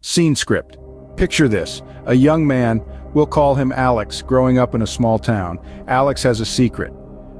Scene script. Picture this. A young man, we'll call him Alex, growing up in a small town. Alex has a secret.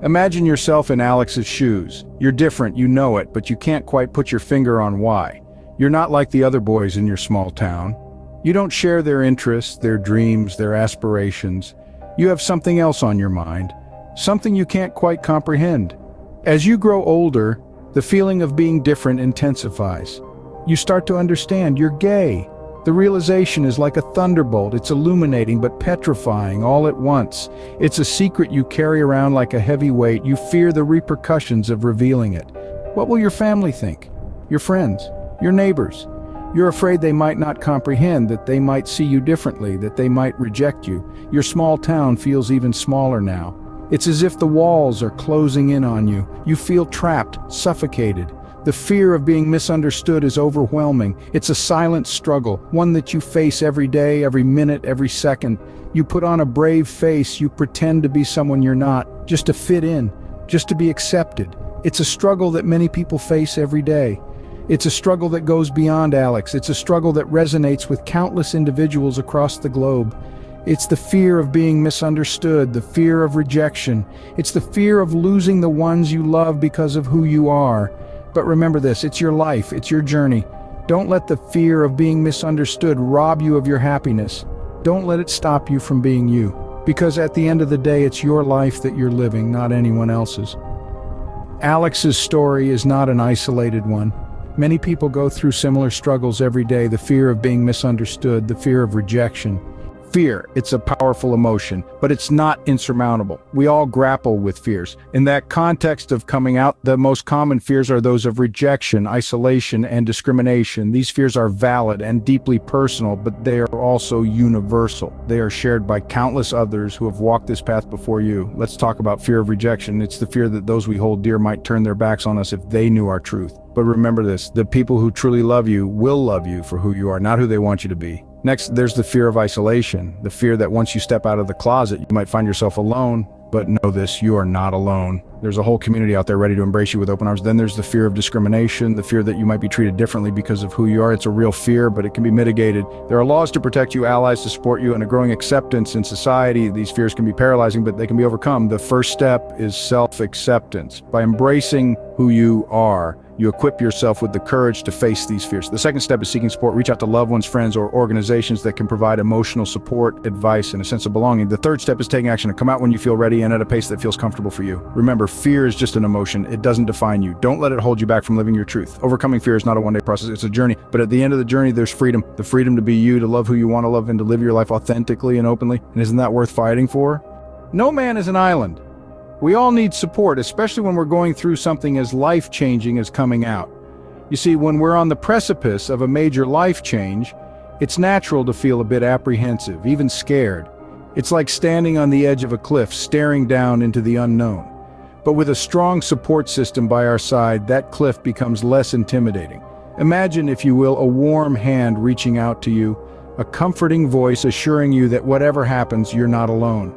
Imagine yourself in Alex's shoes. You're different, you know it, but you can't quite put your finger on why. You're not like the other boys in your small town. You don't share their interests, their dreams, their aspirations. You have something else on your mind, something you can't quite comprehend. As you grow older, the feeling of being different intensifies. You start to understand you're gay. The realization is like a thunderbolt. It's illuminating but petrifying all at once. It's a secret you carry around like a heavy weight. You fear the repercussions of revealing it. What will your family think? Your friends? Your neighbors? You're afraid they might not comprehend, that they might see you differently, that they might reject you. Your small town feels even smaller now. It's as if the walls are closing in on you. You feel trapped, suffocated. The fear of being misunderstood is overwhelming. It's a silent struggle, one that you face every day, every minute, every second. You put on a brave face, you pretend to be someone you're not, just to fit in, just to be accepted. It's a struggle that many people face every day. It's a struggle that goes beyond Alex. It's a struggle that resonates with countless individuals across the globe. It's the fear of being misunderstood, the fear of rejection. It's the fear of losing the ones you love because of who you are. But remember this, it's your life, it's your journey. Don't let the fear of being misunderstood rob you of your happiness. Don't let it stop you from being you. Because at the end of the day, it's your life that you're living, not anyone else's. Alex's story is not an isolated one. Many people go through similar struggles every day, the fear of being misunderstood, the fear of rejection. Fear, it's a powerful emotion, but it's not insurmountable. We all grapple with fears. In that context of coming out, the most common fears are those of rejection, isolation, and discrimination. These fears are valid and deeply personal, but they are also universal. They are shared by countless others who have walked this path before you. Let's talk about fear of rejection. It's the fear that those we hold dear might turn their backs on us if they knew our truth. But remember this, the people who truly love you will love you for who you are, not who they want you to be. Next, there's the fear of isolation, the fear that once you step out of the closet, you might find yourself alone. But know this, you are not alone. There's a whole community out there ready to embrace you with open arms. Then there's the fear of discrimination, the fear that you might be treated differently because of who you are. It's a real fear, but it can be mitigated. There are laws to protect you, allies to support you, and a growing acceptance in society. These fears can be paralyzing, but they can be overcome. The first step is self-acceptance. By embracing who you are, you equip yourself with the courage to face these fears. The second step is seeking support. Reach out to loved ones, friends, or organizations that can provide emotional support, advice, and a sense of belonging. The third step is taking action to come out when you feel ready and at a pace that feels comfortable for you. Remember, fear is just an emotion. It doesn't define you. Don't let it hold you back from living your truth. Overcoming fear is not a one-day process. It's a journey. But at the end of the journey, there's freedom. The freedom to be you, to love who you want to love, and to live your life authentically and openly. And isn't that worth fighting for? No man is an island. We all need support, especially when we're going through something as life-changing as coming out. You see, when we're on the precipice of a major life change, it's natural to feel a bit apprehensive, even scared. It's like standing on the edge of a cliff, staring down into the unknown. But with a strong support system by our side, that cliff becomes less intimidating. Imagine, if you will, a warm hand reaching out to you, a comforting voice assuring you that whatever happens, you're not alone.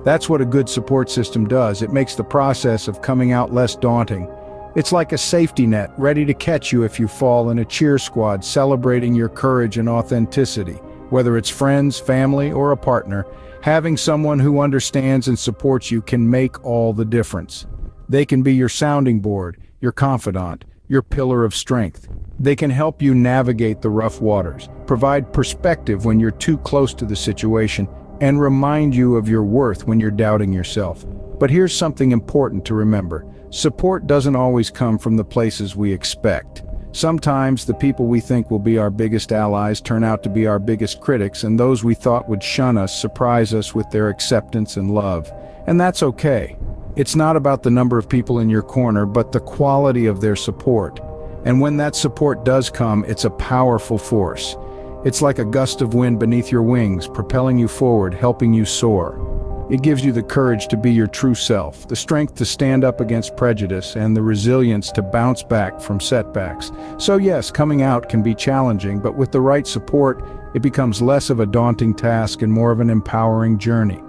That's what a good support system does. It makes the process of coming out less daunting. It's like a safety net, ready to catch you if you fall, and a cheer squad celebrating your courage and authenticity. Whether it's friends, family, or a partner, having someone who understands and supports you can make all the difference. They can be your sounding board, your confidant, your pillar of strength. They can help you navigate the rough waters, provide perspective when you're too close to the situation, and remind you of your worth when you're doubting yourself. But here's something important to remember. Support doesn't always come from the places we expect. Sometimes the people we think will be our biggest allies turn out to be our biggest critics, and those we thought would shun us surprise us with their acceptance and love. And that's okay. It's not about the number of people in your corner, but the quality of their support. And when that support does come, it's a powerful force. It's like a gust of wind beneath your wings, propelling you forward, helping you soar. It gives you the courage to be your true self, the strength to stand up against prejudice, and the resilience to bounce back from setbacks. So yes, coming out can be challenging, but with the right support, it becomes less of a daunting task and more of an empowering journey.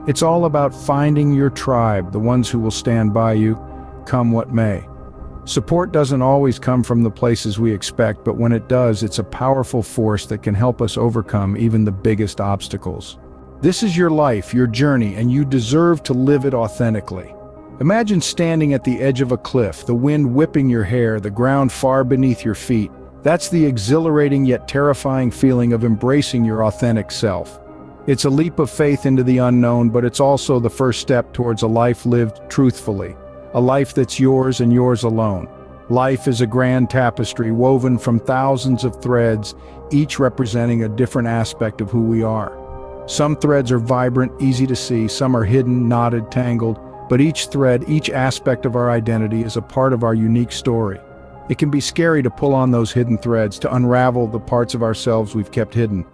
It's all about finding your tribe, the ones who will stand by you, come what may. Support doesn't always come from the places we expect, but when it does, it's a powerful force that can help us overcome even the biggest obstacles. This is your life, your journey, and you deserve to live it authentically. Imagine standing at the edge of a cliff, the wind whipping your hair, the ground far beneath your feet. That's the exhilarating yet terrifying feeling of embracing your authentic self. It's a leap of faith into the unknown, but it's also the first step towards a life lived truthfully. A life that's yours and yours alone. Life is a grand tapestry woven from thousands of threads, each representing a different aspect of who we are. Some threads are vibrant, easy to see, some are hidden, knotted, tangled, but each thread, each aspect of our identity is a part of our unique story. It can be scary to pull on those hidden threads, to unravel the parts of ourselves we've kept hidden.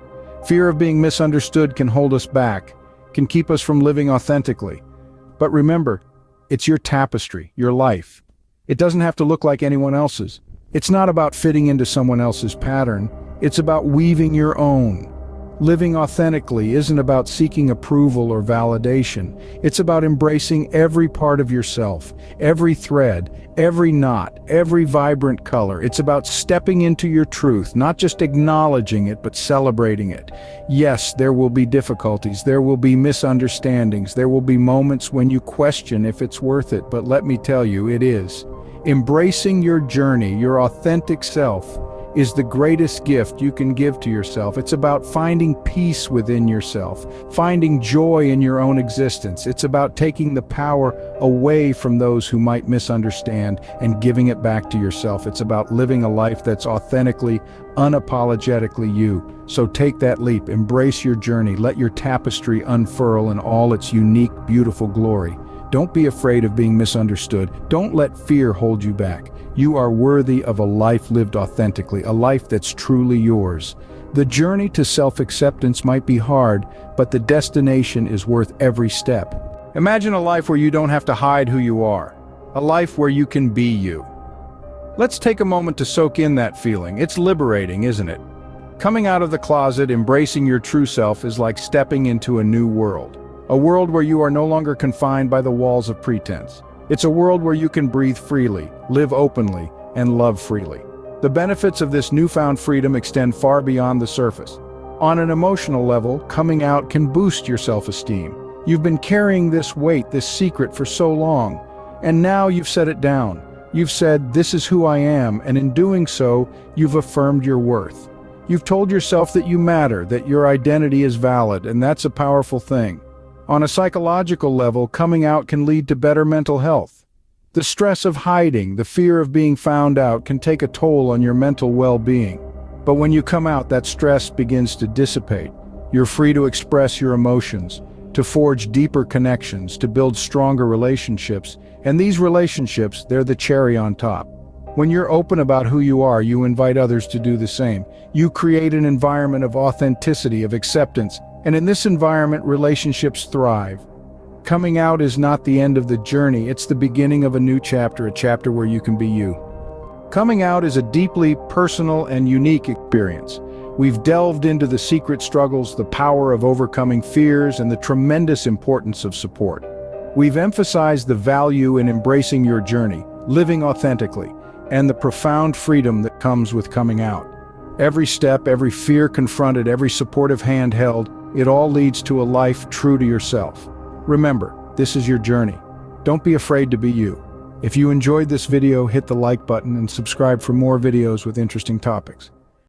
Fear of being misunderstood can hold us back, can keep us from living authentically. But remember, it's your tapestry, your life. It doesn't have to look like anyone else's. It's not about fitting into someone else's pattern. It's about weaving your own. Living authentically isn't about seeking approval or validation. It's about embracing every part of yourself, every thread, every knot, every vibrant color. It's about stepping into your truth, not just acknowledging it, but celebrating it. Yes, there will be difficulties, there will be misunderstandings, there will be moments when you question if it's worth it, but let me tell you, it is. Embracing your journey, your authentic self, is the greatest gift you can give to yourself. It's about finding peace within yourself, finding joy in your own existence. It's about taking the power away from those who might misunderstand and giving it back to yourself. It's about living a life that's authentically, unapologetically you. So take that leap, embrace your journey, let your tapestry unfurl in all its unique, beautiful glory. Don't be afraid of being misunderstood. Don't let fear hold you back. You are worthy of a life lived authentically, a life that's truly yours. The journey to self-acceptance might be hard, but the destination is worth every step. Imagine a life where you don't have to hide who you are, a life where you can be you. Let's take a moment to soak in that feeling. It's liberating, isn't it? Coming out of the closet, embracing your true self is like stepping into a new world. A world where you are no longer confined by the walls of pretense. It's a world where you can breathe freely, live openly, and love freely. The benefits of this newfound freedom extend far beyond the surface. On an emotional level, coming out can boost your self-esteem. You've been carrying this weight, this secret for so long, and now you've set it down. You've said, "This is who I am," and in doing so, you've affirmed your worth. You've told yourself that you matter, that your identity is valid, and that's a powerful thing. On a psychological level, coming out can lead to better mental health. The stress of hiding, the fear of being found out can take a toll on your mental well-being. But when you come out, that stress begins to dissipate. You're free to express your emotions, to forge deeper connections, to build stronger relationships. And these relationships, they're the cherry on top. When you're open about who you are, you invite others to do the same. You create an environment of authenticity, of acceptance. And in this environment, relationships thrive. Coming out is not the end of the journey, it's the beginning of a new chapter, a chapter where you can be you. Coming out is a deeply personal and unique experience. We've delved into the secret struggles, the power of overcoming fears, and the tremendous importance of support. We've emphasized the value in embracing your journey, living authentically, and the profound freedom that comes with coming out. Every step, every fear confronted, every supportive hand held, it all leads to a life true to yourself. Remember, this is your journey. Don't be afraid to be you. If you enjoyed this video, hit the like button and subscribe for more videos with interesting topics.